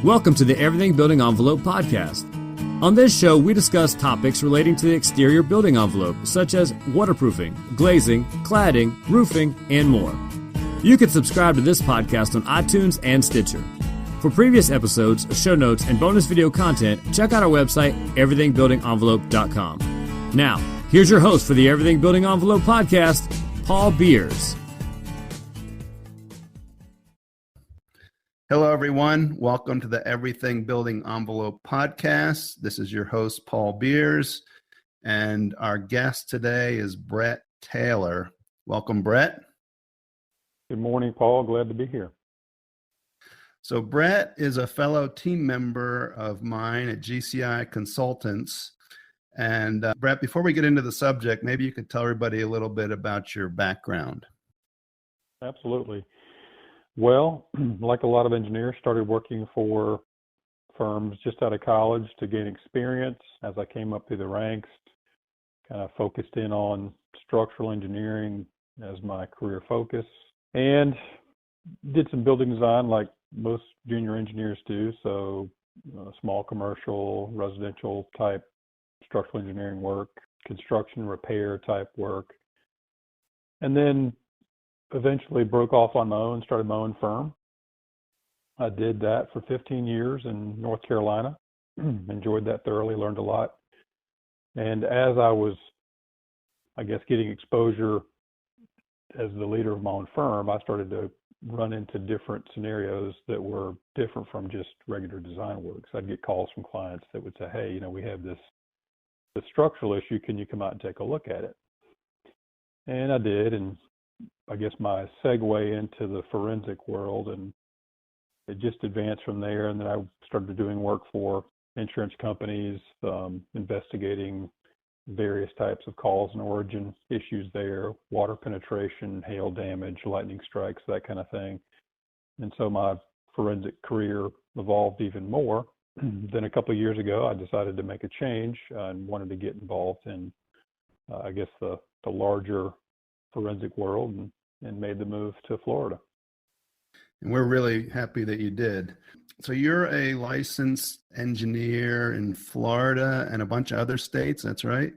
Welcome to the Everything Building Envelope podcast. On this show, we discuss topics relating to the exterior building envelope, such as waterproofing, glazing, cladding, roofing, and more. You can subscribe to this podcast on iTunes and Stitcher. For previous episodes, show notes, and bonus video content, check out our website, everythingbuildingenvelope.com. Now, here's your host for the Everything Building Envelope podcast, Paul Beers. Hello, everyone. Welcome to the Everything Building Envelope podcast. This is your host, Paul Beers, and our guest today is Brett Taylor. Welcome, Brett. Good morning, Paul. Glad to be here. So Brett is a fellow team member of mine at GCI Consultants. And Brett, before we get into the subject, maybe you could tell everybody a little bit about your background. Absolutely. Well, like a lot of engineers, started working for firms just out of college to gain experience. As I came up through the ranks, kind of focused in on structural engineering as my career focus, and did some building design like most junior engineers do. So small commercial, residential type structural engineering work, construction repair type work, and then eventually broke off on my own, started my own firm. I did that for 15 years in North Carolina. Enjoyed that thoroughly, learned a lot. And as I was, getting exposure as the leader of my own firm, I started to run into different scenarios that were different from just regular design work. So I'd get calls from clients that would say, hey, we have this structural issue. Can you come out and take a look at it? And I did. And I guess my segue into the forensic world, and it just advanced from there. And then I started doing work for insurance companies, investigating various types of cause and origin issues there, water penetration, hail damage, lightning strikes, that kind of thing. And so my forensic career evolved even more. Then a couple of years ago, I decided to make a change and wanted to get involved in, the larger forensic world, and made the move to Florida. And we're really happy that you did. So you're a licensed engineer in Florida and a bunch of other states, that's right?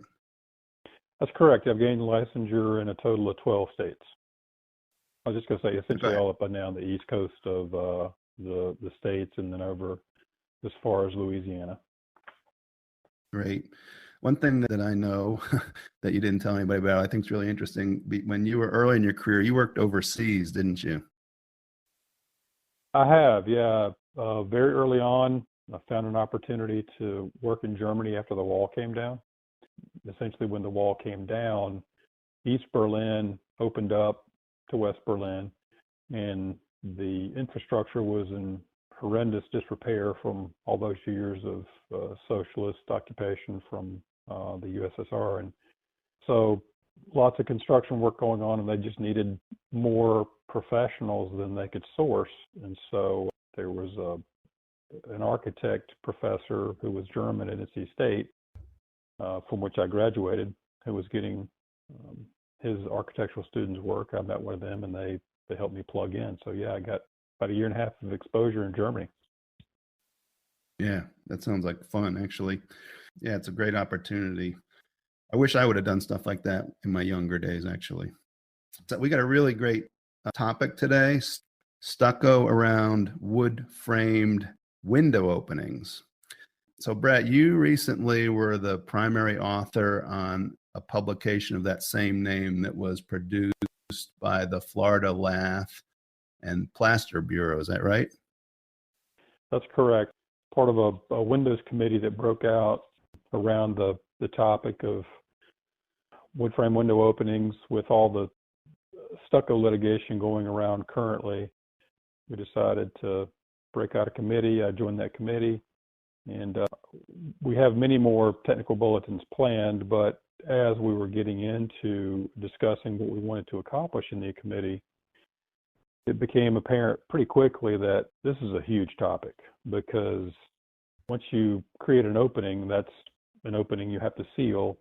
That's correct. I've gained licensure in a total of 12 states. I was just going to say essentially all up and down the east coast of the states, and then over as far as Louisiana. Great. One thing that I know that you didn't tell anybody about, I think is really interesting. When you were early in your career, you worked overseas, didn't you? I have, yeah. Very early on, I found an opportunity to work in Germany after the wall came down. Essentially, when the wall came down, East Berlin opened up to West Berlin, and the infrastructure was in horrendous disrepair from all those years of socialist occupation from the USSR. And so lots of construction work going on, and they just needed more professionals than they could source. And so there was an architect professor who was German at NC State, from which I graduated, who was getting his architectural students' work. I met one of them, and they helped me plug in. So yeah, I got about a year and a half of exposure in Germany. Yeah, that sounds like fun, actually. Yeah, it's a great opportunity. I wish I would have done stuff like that in my younger days, actually. So we got a really great topic today, stucco around wood-framed window openings. So Brett, you recently were the primary author on a publication of that same name that was produced by the Florida Lath and Plaster Bureau. Is that right? That's correct. Part of a Windows committee that broke out around the topic of wood frame window openings with all the stucco litigation going around currently. We decided to break out a committee. I joined that committee, and we have many more technical bulletins planned, but as we were getting into discussing what we wanted to accomplish in the committee, it became apparent pretty quickly that this is a huge topic, because once you create an opening, that's an opening you have to seal.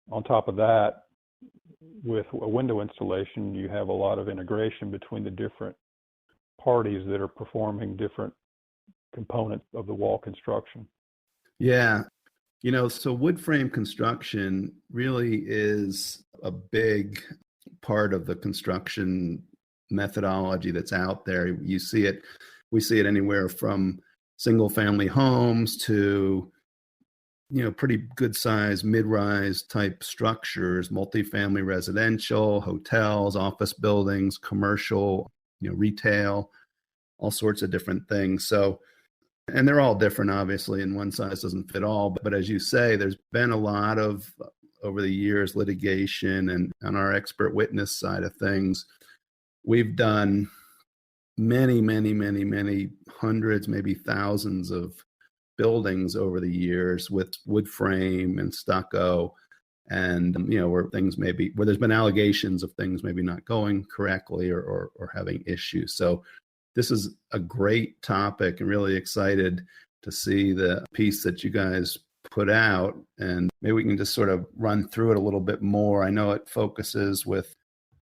On top of that, with a window installation, you have a lot of integration between the different parties that are performing different component of the wall construction. Yeah. So wood frame construction really is a big part of the construction methodology that's out there. We see it anywhere from single family homes to pretty good size mid-rise type structures, multifamily residential, hotels, office buildings, commercial, retail, all sorts of different things. So, and they're all different, obviously, and one size doesn't fit all. But as you say, there's been a lot of, over the years, litigation, and on our expert witness side of things, we've done many, many, many, many hundreds, maybe thousands of buildings over the years with wood frame and stucco, and where there's been allegations of things maybe not going correctly or having issues. So this is a great topic, and really excited to see the piece that you guys put out, and maybe we can just sort of run through it a little bit more. I know it focuses with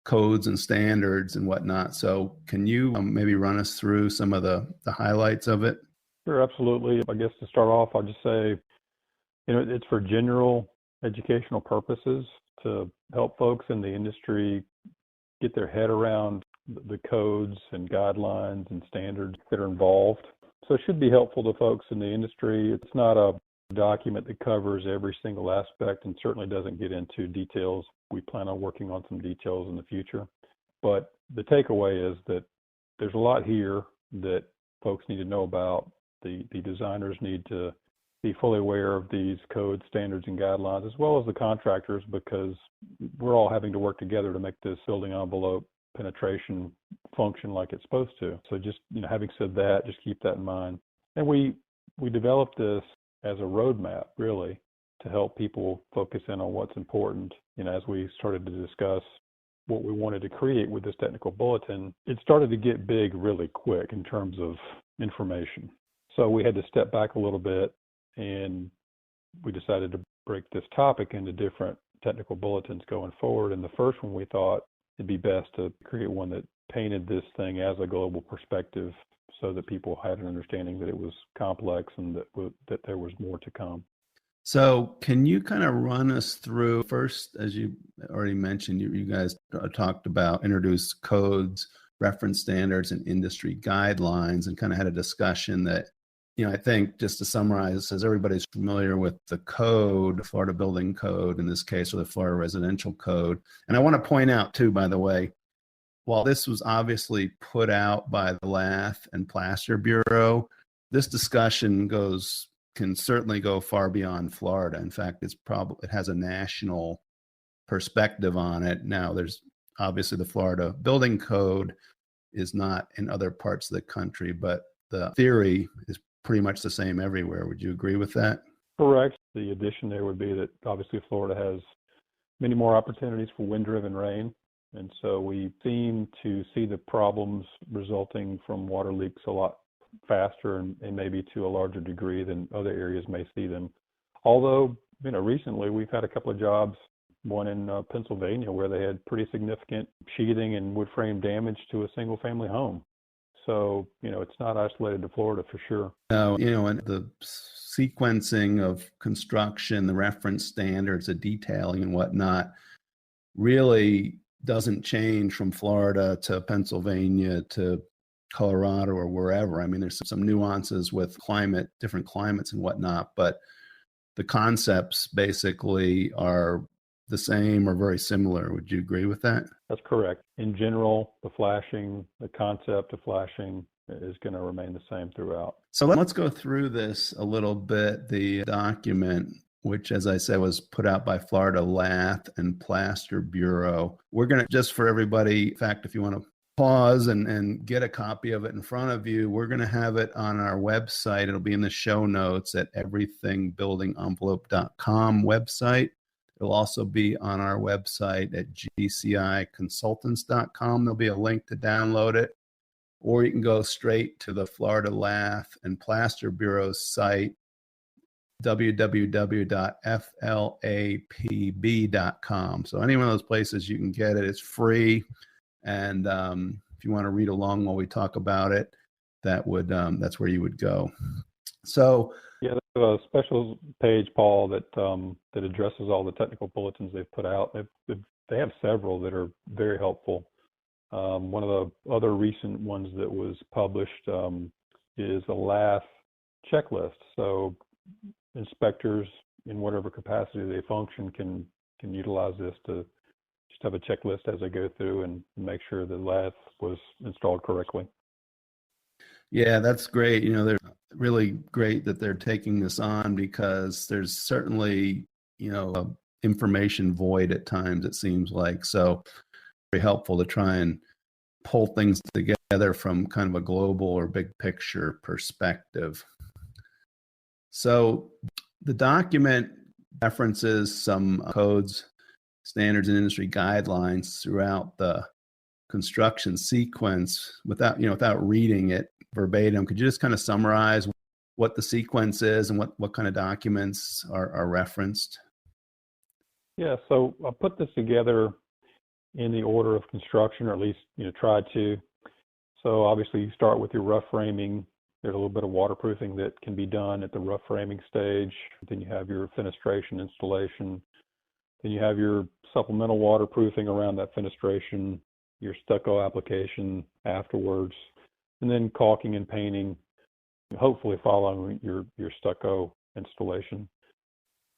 codes and standards and whatnot, so can you maybe run us through some of the highlights of it? Sure, absolutely. I guess to start off, I'll just say, it's for general educational purposes to help folks in the industry get their head around the codes and guidelines and standards that are involved. So it should be helpful to folks in the industry. It's not a document that covers every single aspect and certainly doesn't get into details. We plan on working on some details in the future. But the takeaway is that there's a lot here that folks need to know about. The designers need to be fully aware of these codes, standards, and guidelines, as well as the contractors, because we're all having to work together to make this building envelope penetration function like it's supposed to. So just, having said that, just keep that in mind. And we developed this as a roadmap, really, to help people focus in on what's important. As we started to discuss what we wanted to create with this technical bulletin, it started to get big really quick in terms of information. So we had to step back a little bit, and we decided to break this topic into different technical bulletins going forward. And the first one, we thought it'd be best to create one that painted this thing as a global perspective so that people had an understanding that it was complex and that there was more to come. So can you kind of run us through, first, as you already mentioned, you guys introduced codes, reference standards, and industry guidelines, and kind of had a discussion that, I think, just to summarize, as everybody's familiar with the code, Florida Building Code in this case, or the Florida Residential Code. And I want to point out too, by the way, while this was obviously put out by the Lath and Plaster Bureau, this discussion can certainly go far beyond Florida. In fact, it has a national perspective on it. Now, there's obviously the Florida Building Code is not in other parts of the country, but the theory is pretty much the same everywhere. Would you agree with that? Correct. The addition there would be that obviously Florida has many more opportunities for wind-driven rain. And so we seem to see the problems resulting from water leaks a lot faster and maybe to a larger degree than other areas may see them. Although, recently we've had a couple of jobs, one in Pennsylvania, where they had pretty significant sheathing and wood frame damage to a single family home. So, it's not isolated to Florida for sure. No, and the sequencing of construction, the reference standards, the detailing and whatnot really doesn't change from Florida to Pennsylvania to Colorado or wherever. I mean, there's some nuances with different climates and whatnot, but the concepts basically are the same or very similar. Would you agree with that? That's correct. In general, the concept of flashing is going to remain the same throughout. So let's go through this a little bit. The document, which, as I said, was put out by Florida Lath and Plaster Bureau. We're going to, just for everybody, in fact, if you want to pause and get a copy of it in front of you, we're going to have it on our website. It'll be in the show notes at everythingbuildingenvelope.com website. It'll also be on our website at gciconsultants.com. There'll be a link to download it, or you can go straight to the Florida Lath and Plaster Bureau's site, www.flapb.com. So any one of those places you can get it. It's free. And if you want to read along while we talk about it, that's where you would go. So Yeah, there's a special page, Paul, that addresses all the technical bulletins they've put out. They have several that are very helpful. One of the other recent ones that was published is a LAF checklist. So inspectors, in whatever capacity they function, can utilize this to just have a checklist as they go through and make sure the LAF was installed correctly. yeah, that's great. They're really great that they're taking this on, because there's certainly, a information void at times, it seems like. So very helpful to try and pull things together from kind of a global or big picture perspective. So the document references some codes, standards, and industry guidelines throughout the construction sequence. Without reading it verbatim, could you just kind of summarize what the sequence is and what kind of documents are referenced? Yeah, so I put this together in the order of construction, or at least tried to. So obviously you start with your rough framing. There's a little bit of waterproofing that can be done at the rough framing stage. Then you have your fenestration installation. Then you have your supplemental waterproofing around that fenestration, your stucco application afterwards, and then caulking and painting, hopefully following your stucco installation.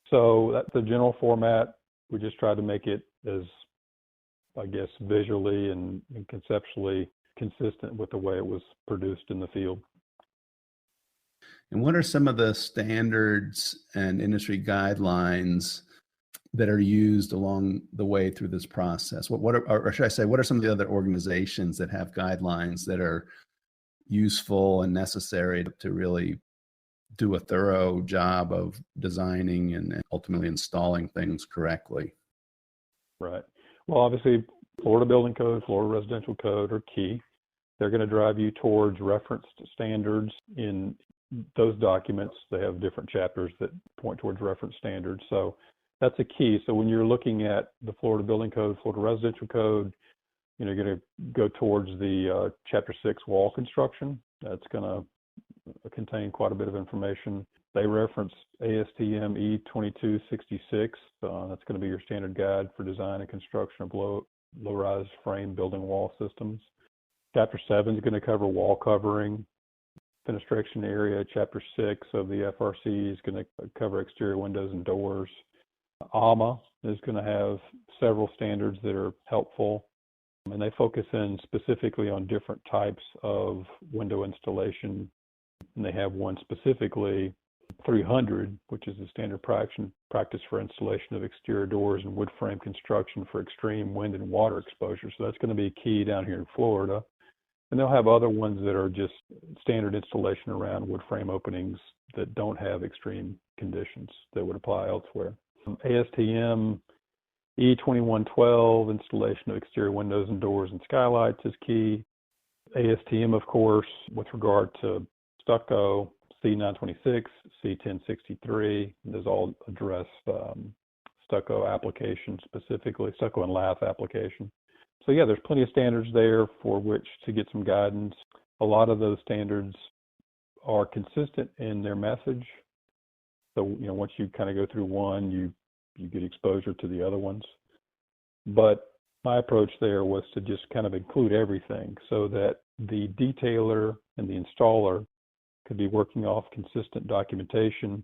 So that's the general format. We just tried to make it as, I guess, visually and conceptually consistent with the way it was produced in the field. And what are some of the standards and industry guidelines that are used along the way through this process? Or should I say, what are some of the other organizations that have guidelines that are useful and necessary to really do a thorough job of designing and ultimately installing things correctly? Right. Well, obviously, Florida Building Code, Florida Residential Code are key. They're going to drive you towards referenced standards in those documents. They have different chapters that point towards reference standards. So that's a key. So when you're looking at the Florida Building Code, Florida Residential Code, you're going to go towards the Chapter 6 wall construction. That's going to contain quite a bit of information. They reference ASTM E2266. That's going to be your standard guide for design and construction of low-rise frame building wall systems. Chapter 7 is going to cover wall covering, fenestration area. Chapter 6 of the FRC is going to cover exterior windows and doors. AMA is going to have several standards that are helpful, and they focus in specifically on different types of window installation. And they have one specifically, 300, which is the standard practice for installation of exterior doors and wood frame construction for extreme wind and water exposure. So that's going to be key down here in Florida. And they'll have other ones that are just standard installation around wood frame openings that don't have extreme conditions that would apply elsewhere. ASTM E2112, installation of exterior windows and doors and skylights is key. ASTM, of course, with regard to stucco, C926, C1063, those all address stucco application specifically, stucco and lath application. So yeah, there's plenty of standards there for which to get some guidance. A lot of those standards are consistent in their message. So, once you kind of go through one, you get exposure to the other ones. But my approach there was to just kind of include everything so that the detailer and the installer could be working off consistent documentation.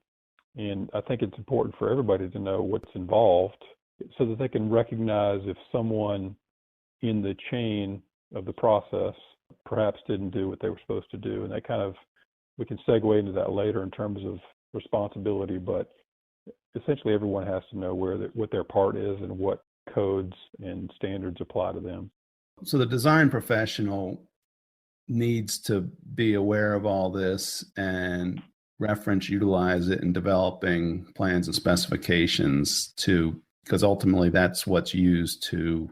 And I think it's important for everybody to know what's involved so that they can recognize if someone in the chain of the process perhaps didn't do what they were supposed to do. And we can segue into that later in terms of responsibility, but essentially everyone has to know what their part is and what codes and standards apply to them. So the design professional needs to be aware of all this and utilize it in developing plans and specifications because ultimately that's what's used to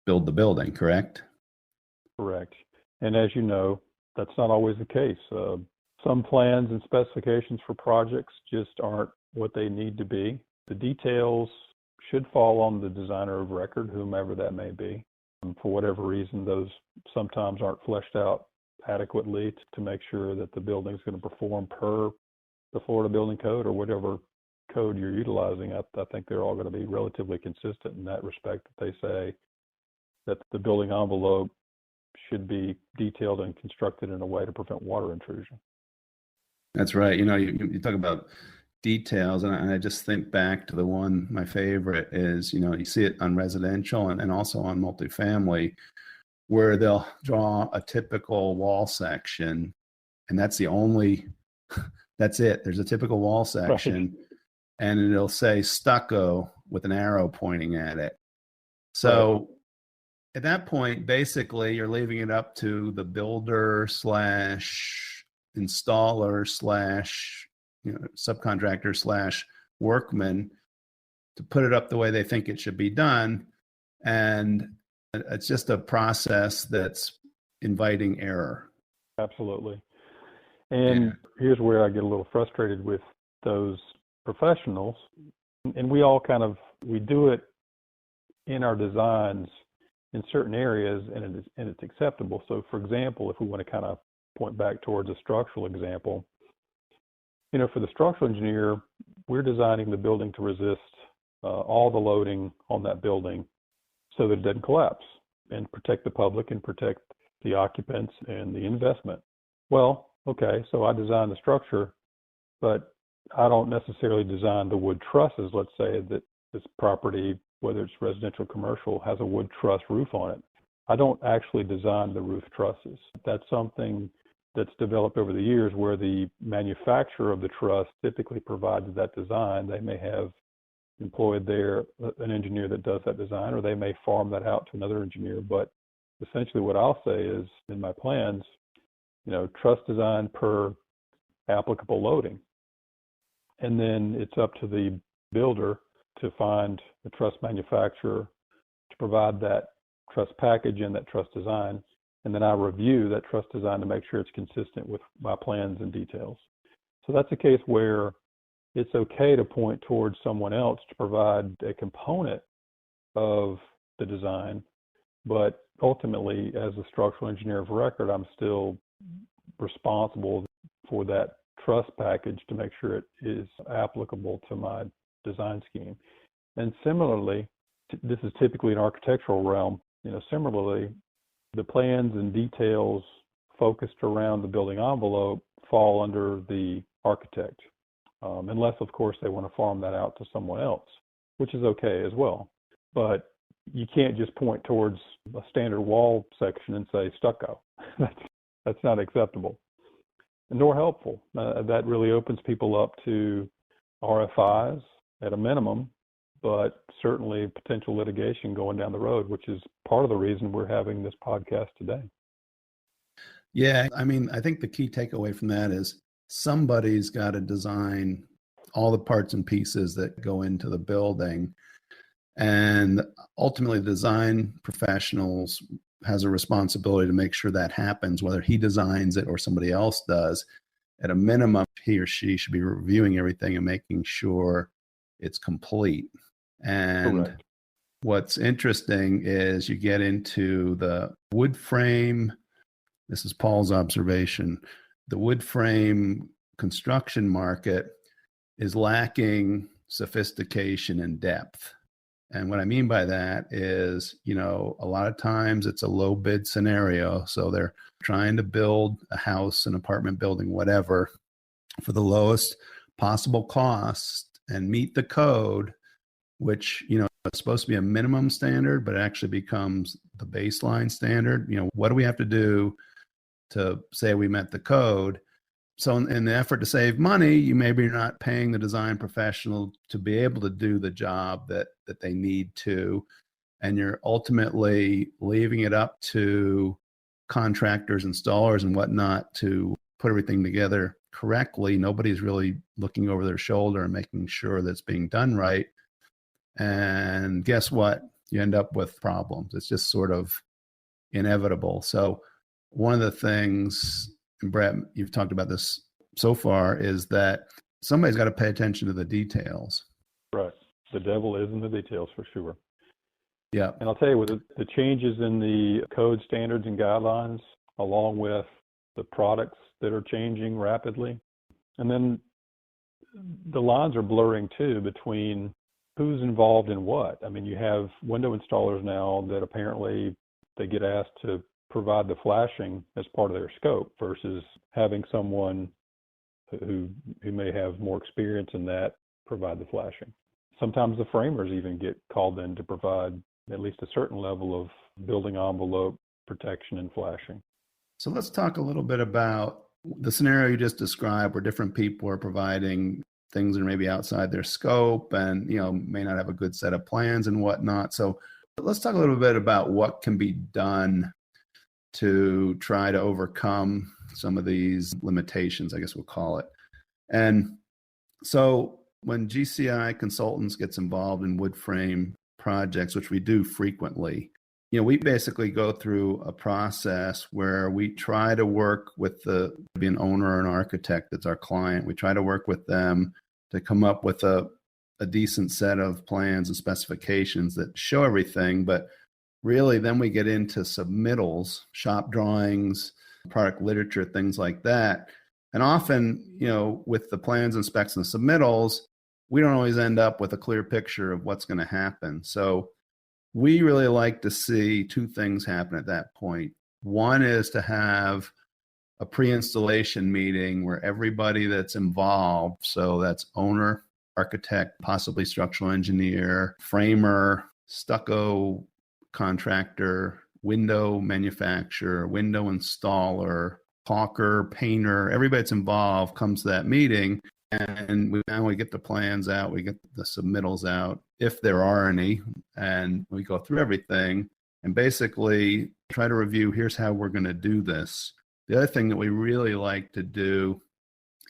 build the building, correct? Correct. And as you know, that's not always the case. Some plans and specifications for projects just aren't what they need to be. The details should fall on the designer of record, whomever that may be. For whatever reason, those sometimes aren't fleshed out adequately to make sure that the building is going to perform per the Florida Building Code or whatever code you're utilizing. I think they're all going to be relatively consistent in that respect, that they say that the building envelope should be detailed and constructed in a way to prevent water intrusion. That's right. You talk about details, and I just think back to the one, my favorite is, you see it on residential and also on multifamily, where they'll draw a typical wall section, and that's it. There's a typical wall section, right, and it'll say stucco with an arrow pointing at it. So right, at that point, basically, you're leaving it up to the builder / installer / subcontractor / workman to put it up the way they think it should be done. And it's just a process that's inviting error. Absolutely. And here's where I get a little frustrated with those professionals. And we all we do it in our designs in certain areas, and it's acceptable. So for example, if we want to kind of point back towards a structural example, for the structural engineer, we're designing the building to resist all the loading on that building so that it doesn't collapse, and protect the public and protect the occupants and the investment. Well, okay, so I design the structure, but I don't necessarily design the wood trusses. Let's say that this property, whether it's residential or commercial, has a wood truss roof on it. I don't actually design the roof trusses. That's something that's developed over the years, where the manufacturer of the truss typically provides that design. They may have employed an engineer that does that design, or they may farm that out to another engineer. But essentially what I'll say is, in my plans, truss design per applicable loading. And then it's up to the builder to find the truss manufacturer to provide that truss package and that truss design. And then I review that truss design to make sure it's consistent with my plans and details. So that's a case where it's okay to point towards someone else to provide a component of the design, but ultimately, as a structural engineer of record, I'm still responsible for that truss package to make sure it is applicable to my design scheme. And similarly, this is typically an architectural realm, similarly, the plans and details focused around the building envelope fall under the architect, unless, of course, they want to farm that out to someone else, which is okay as well. But you can't just point towards a standard wall section and say stucco. That's not acceptable, nor helpful. That really opens people up to RFIs at a minimum, but certainly potential litigation going down the road, which is part of the reason we're having this podcast today. Yeah, I think the key takeaway from that is somebody's got to design all the parts and pieces that go into the building. And ultimately, design professionals has a responsibility to make sure that happens, whether he designs it or somebody else does. At a minimum, he or she should be reviewing everything and making sure it's complete. And correct. What's interesting is you get into the wood frame. This is Paul's observation. The wood frame construction market is lacking sophistication and depth. And what I mean by that is, a lot of times it's a low bid scenario. So they're trying to build a house, an apartment building, whatever, for the lowest possible cost and meet the code, which, it's supposed to be a minimum standard, but it actually becomes the baseline standard. What do we have to do to say we met the code? So in the effort to save money, maybe you're not paying the design professional to be able to do the job that they need to. And you're ultimately leaving it up to contractors, installers, and whatnot to put everything together correctly. Nobody's really looking over their shoulder and making sure that's being done right. And guess what? You end up with problems. It's just sort of inevitable. So one of the things, and Brett, you've talked about this so far, is that somebody's got to pay attention to the details. Right. The devil is in the details, for sure. Yeah. And I'll tell you, with the changes in the code standards and guidelines, along with the products that are changing rapidly. And then the lines are blurring too between who's involved in what. I mean, you have window installers now that apparently they get asked to provide the flashing as part of their scope versus having someone who may have more experience in that provide the flashing. Sometimes the framers even get called in to provide at least a certain level of building envelope protection and flashing. So let's talk a little bit about the scenario you just described where different people are providing things that are maybe outside their scope and, may not have a good set of plans and whatnot. So let's talk a little bit about what can be done to try to overcome some of these limitations, I guess we'll call it. And so when GCI Consultants gets involved in wood frame projects, which we do frequently, we basically go through a process where we try to work with be an owner or an architect that's our client. We try to work with them to come up with a decent set of plans and specifications that show everything. But really, then we get into submittals, shop drawings, product literature, things like that. And often, with the plans and specs and submittals, we don't always end up with a clear picture of what's going to happen. So we really like to see two things happen at that point. One is to have a pre-installation meeting where everybody that's involved, so that's owner, architect, possibly structural engineer, framer, stucco contractor, window manufacturer, window installer, caulker, painter, everybody that's involved comes to that meeting. And we get the plans out, we get the submittals out, if there are any, and we go through everything and basically try to review, here's how we're going to do this. The other thing that we really like to do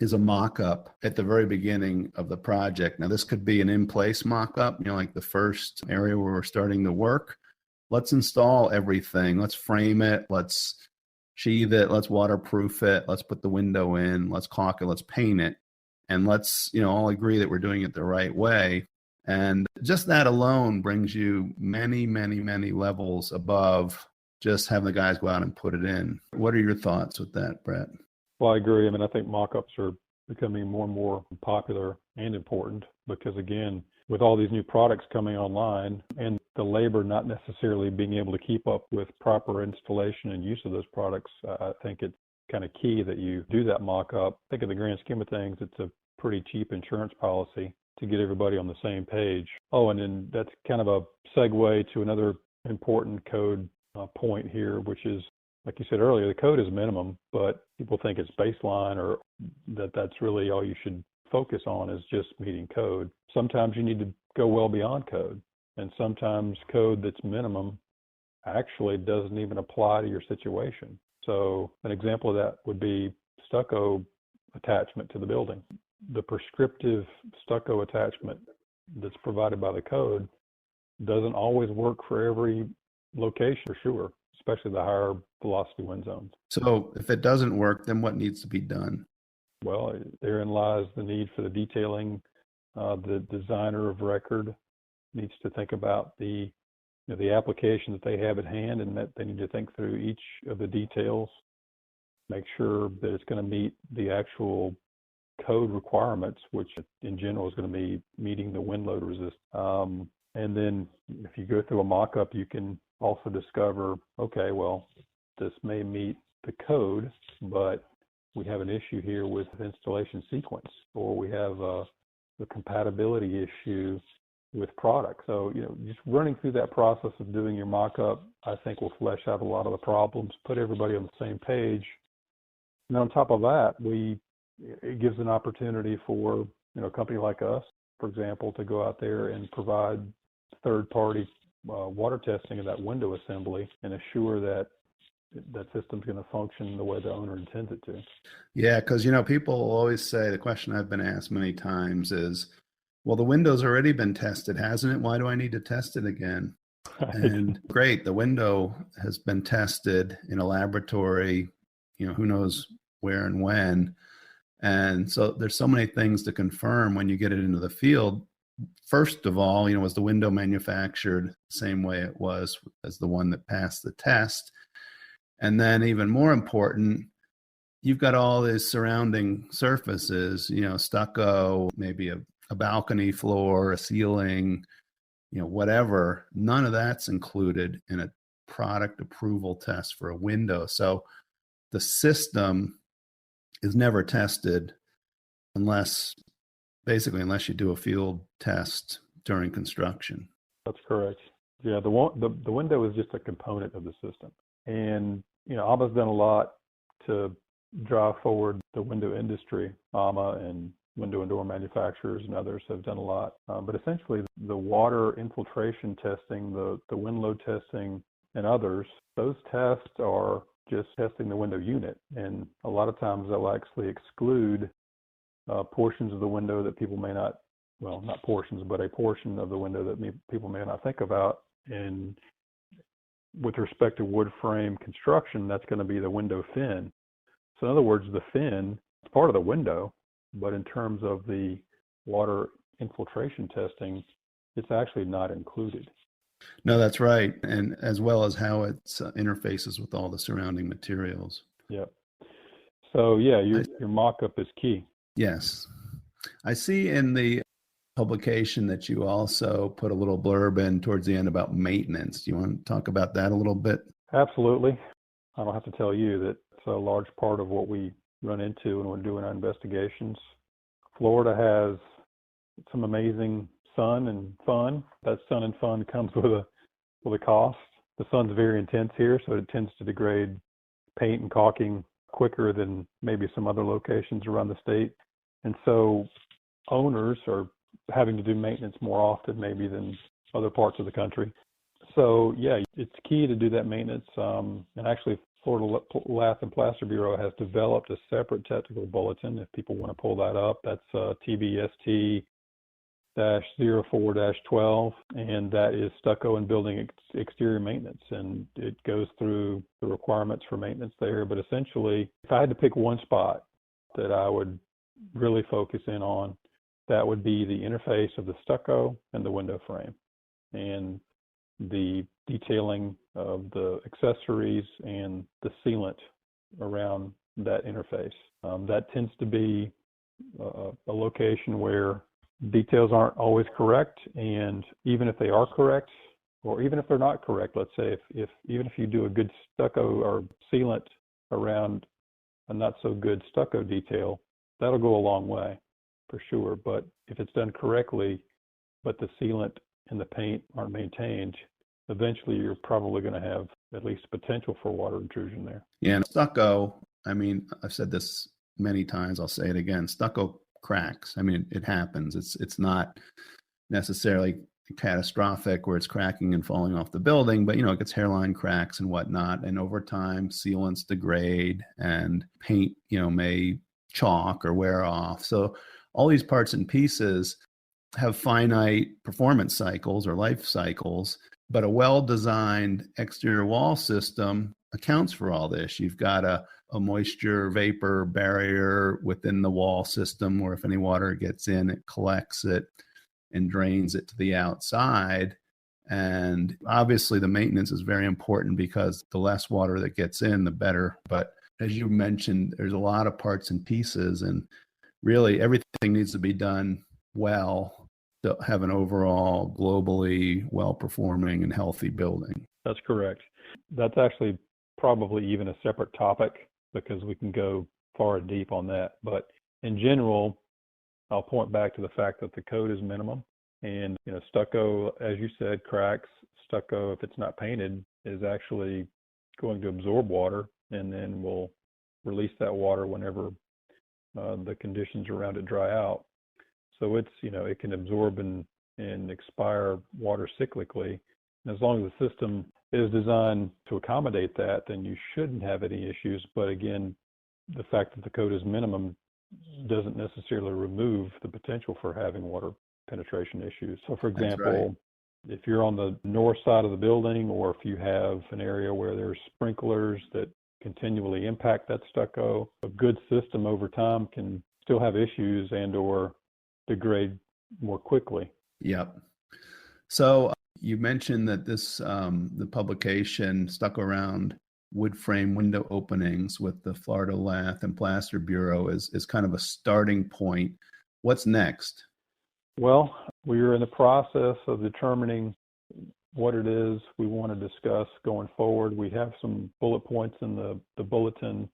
is a mock-up at the very beginning of the project. Now, this could be an in-place mock-up, like the first area where we're starting the work. Let's install everything. Let's frame it. Let's sheathe it. Let's waterproof it. Let's put the window in. Let's caulk it. Let's paint it. And let's, all agree that we're doing it the right way. And just that alone brings you many, many, many levels above just having the guys go out and put it in. What are your thoughts with that, Brett? Well, I agree. I think mock-ups are becoming more and more popular and important because, again, with all these new products coming online and the labor not necessarily being able to keep up with proper installation and use of those products, I think it's kind of key that you do that mock-up. I think in the grand scheme of things, it's a pretty cheap insurance policy to get everybody on the same page. Oh, and then that's kind of a segue to another important code point here, which is, like you said earlier, the code is minimum, but people think it's baseline or that's really all you should focus on is just meeting code. Sometimes you need to go well beyond code, and sometimes code that's minimum actually doesn't even apply to your situation. So an example of that would be stucco attachment to the building. The prescriptive stucco attachment that's provided by the code doesn't always work for every location, for sure, especially the higher velocity wind zones. So if it doesn't work, then what needs to be done? Well, therein lies the need for the detailing. The designer of record needs to think about the application that they have at hand, and that they need to think through each of the details, make sure that it's going to meet the actual code requirements, which in general is going to be meeting the wind load resistance. And then if you go through a mock-up, you can also discover, okay, well, this may meet the code, but we have an issue here with installation sequence, or we have the compatibility issue with product. So, just running through that process of doing your mock-up, I think will flesh out a lot of the problems, put everybody on the same page. And on top of that, it gives an opportunity for, a company like us, for example, to go out there and provide third-party water testing of that window assembly and assure that that system's going to function the way the owner intends it to. Yeah, because, people always say, the question I've been asked many times is, well, the window's already been tested, hasn't it? Why do I need to test it again? And great, the window has been tested in a laboratory, who knows where and when. And so there's so many things to confirm when you get it into the field. First of all, was the window manufactured the same way it was as the one that passed the test? And then even more important, you've got all these surrounding surfaces, stucco, maybe a balcony floor, a ceiling, whatever. None of that's included in a product approval test for a window. So the system is never tested unless you do a field test during construction. That's correct. Yeah, the window is just a component of the system. And, AMA's done a lot to drive forward the window industry. AMA and window and door manufacturers and others have done a lot. But essentially, the water infiltration testing, the wind load testing, and others, those tests are just testing the window unit. And a lot of times they'll actually exclude portions of the window that people may not, well, not portions, but a portion of the window that people may not think about. And with respect to wood frame construction, that's going to be the window fin. So in other words, the fin is part of the window, but in terms of the water infiltration testing, it's actually not included. No, that's right. And as well as how it interfaces with all the surrounding materials. Yep. So yeah, your mock-up is key. Yes. I see in the publication that you also put a little blurb in towards the end about maintenance. Do you want to talk about that a little bit? Absolutely. I don't have to tell you that it's a large part of what we run into when we're doing our investigations. Florida has some amazing sun and fun. That sun and fun comes with a cost. The sun's very intense here, so it tends to degrade paint and caulking quicker than maybe some other locations around the state. And so owners are having to do maintenance more often maybe than other parts of the country. So yeah, it's key to do that maintenance. And actually, Florida Lath and Plaster Bureau has developed a separate technical bulletin. If people want to pull that up, that's TBST-04-12, and that is stucco and building exterior maintenance. And it goes through the requirements for maintenance there. But essentially, if I had to pick one spot that I would really focus in on, that would be the interface of the stucco and the window frame, and the detailing of the accessories and the sealant around that interface. That tends to be a location where details aren't always correct, and even if they are correct, or even if they're not correct, let's say even if you do a good stucco or sealant around a not so good stucco detail, that'll go a long way for sure. But if it's done correctly, but the sealant and the paint aren't maintained, eventually you're probably going to have at least potential for water intrusion there. Yeah, and stucco, I've said this many times, I'll say it again, stucco cracks. It happens. It's not necessarily catastrophic where it's cracking and falling off the building, but it gets hairline cracks and whatnot. And over time, sealants degrade and paint, may chalk or wear off. So all these parts and pieces have finite performance cycles or life cycles, but a well-designed exterior wall system accounts for all this. You've got a moisture vapor barrier within the wall system where if any water gets in, it collects it and drains it to the outside. And obviously the maintenance is very important because the less water that gets in, the better. But as you mentioned, there's a lot of parts and pieces, and really everything needs to be done well to have an overall globally well-performing and healthy building. That's correct. That's actually probably even a separate topic because we can go far and deep on that. But in general, I'll point back to the fact that the code is minimum. And, stucco, as you said, cracks. Stucco, if it's not painted, is actually going to absorb water and then will release that water whenever the conditions around it dry out. So it's, it can absorb and expire water cyclically. And as long as the system is designed to accommodate that, then you shouldn't have any issues. But again, the fact that the code is minimum doesn't necessarily remove the potential for having water penetration issues. So for example, if you're on the north side of the building, or if you have an area where there's sprinklers that continually impact that stucco, a good system over time can still have issues and or degrade more quickly. Yep. So you mentioned that this the publication Stucco Around wood frame window openings with the Florida Lath and Plaster Bureau is kind of a starting point. What's next? Well, we are in the process of determining what it is we want to discuss going forward. We have some bullet points in the bulletin.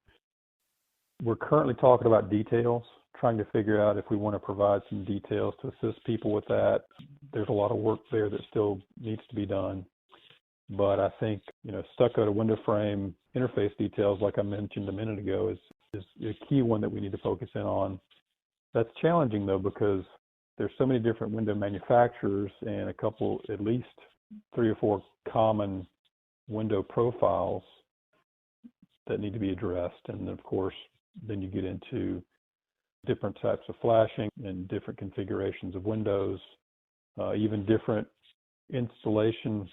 We're currently talking about details, trying to figure out if we want to provide some details to assist people with that. There's a lot of work there that still needs to be done. But I think, stucco to window frame interface details, like I mentioned a minute ago, is a key one that we need to focus in on. That's challenging, though, because there's so many different window manufacturers and at least 3 or 4 common window profiles that need to be addressed. And of course, then you get into different types of flashing and different configurations of windows, even different installation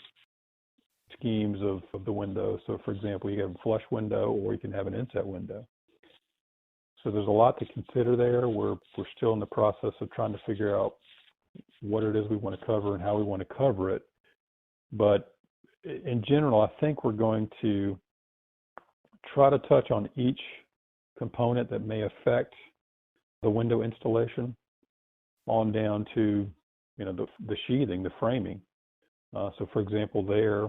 schemes of the window. So for example, you have a flush window or you can have an inset window. So there's a lot to consider there. We're still in the process of trying to figure out what it is we want to cover and how we want to cover it. But in general, I think we're going to try to touch on each component that may affect the window installation on down to, the sheathing, the framing. So for example, there,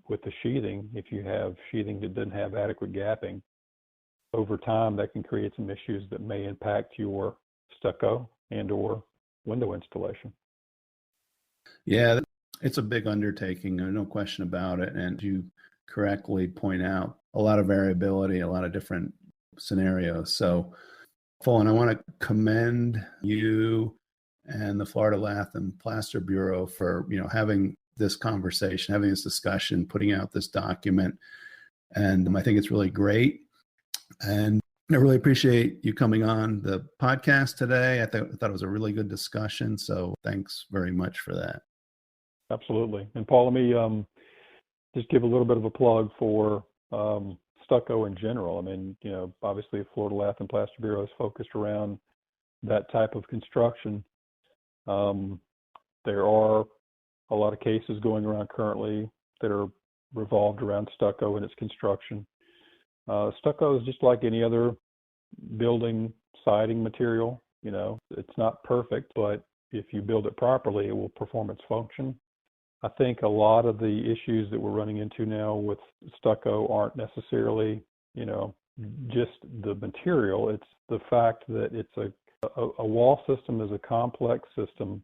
with the sheathing, if you have sheathing that doesn't have adequate gapping, over time that can create some issues that may impact your stucco and or window installation. Yeah, it's a big undertaking, no question about it. And you correctly point out a lot of variability, a lot of different scenarios. So, and I want to commend you and the Florida Lath and Plaster Bureau for, having this conversation, having this discussion, putting out this document. And I think it's really great. And I really appreciate you coming on the podcast today. I thought it was a really good discussion. So thanks very much for that. Absolutely. And Paul, let me just give a little bit of a plug for stucco in general. I mean, obviously Florida Lath and Plaster Bureau is focused around that type of construction. There are a lot of cases going around currently that are revolved around stucco and its construction. Stucco is just like any other building siding material. It's not perfect, but if you build it properly, it will perform its function. I think a lot of the issues that we're running into now with stucco aren't necessarily, just the material. It's the fact that it's a wall system is a complex system.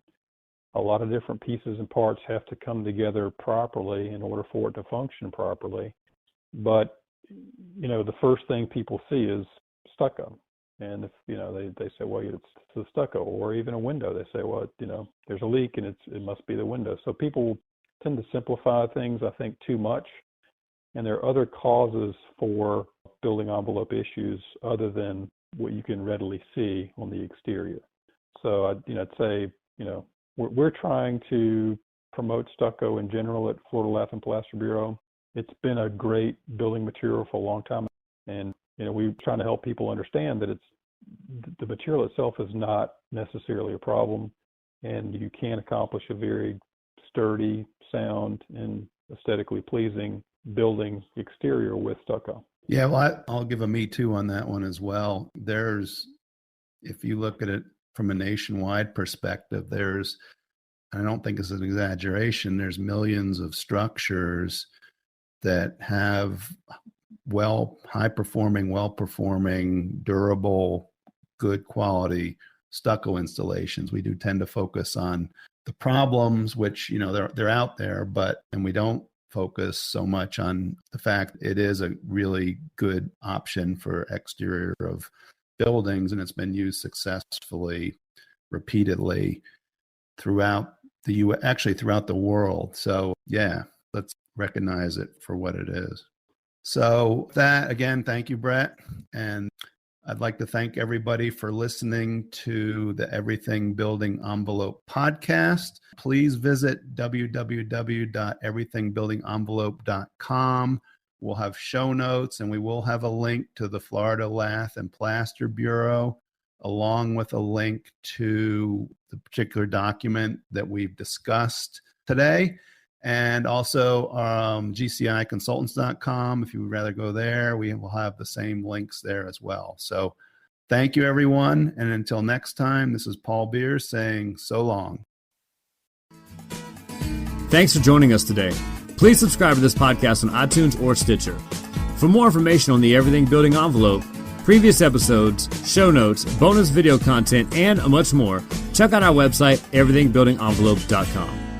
A lot of different pieces and parts have to come together properly in order for it to function properly. But the first thing people see is stucco. And if, they say, well, it's the stucco, or even a window, they say, well, there's a leak and it must be the window. So people tend to simplify things, I think, too much. And there are other causes for building envelope issues other than what you can readily see on the exterior. So I'd say, we're trying to promote stucco in general at Florida Lath and Plaster Bureau. It's been a great building material for a long time. And, we're trying to help people understand that the material itself is not necessarily a problem. And you can accomplish a very sturdy, sound, and aesthetically pleasing building exterior with stucco. Yeah, well, I'll give a me too on that one as well. If you look at it from a nationwide perspective, I don't think it's an exaggeration, there's millions of structures that have high-performing, well-performing, durable, good quality stucco installations. We do tend to focus on the problems, which, they're out there, and we don't focus so much on the fact it is a really good option for exterior of buildings, and it's been used successfully, repeatedly throughout throughout the world. So yeah, let's recognize it for what it is. So that, again, thank you, Brett. And I'd like to thank everybody for listening to the Everything Building Envelope podcast. Please visit www.everythingbuildingenvelope.com. We'll have show notes, and we will have a link to the Florida Lath and Plaster Bureau, along with a link to the particular document that we've discussed today. And also gciconsultants.com. If you would rather go there, we will have the same links there as well. So thank you, everyone. And until next time, this is Paul Beers saying so long. Thanks for joining us today. Please subscribe to this podcast on iTunes or Stitcher. For more information on the Everything Building Envelope, previous episodes, show notes, bonus video content, and much more, check out our website, everythingbuildingenvelope.com.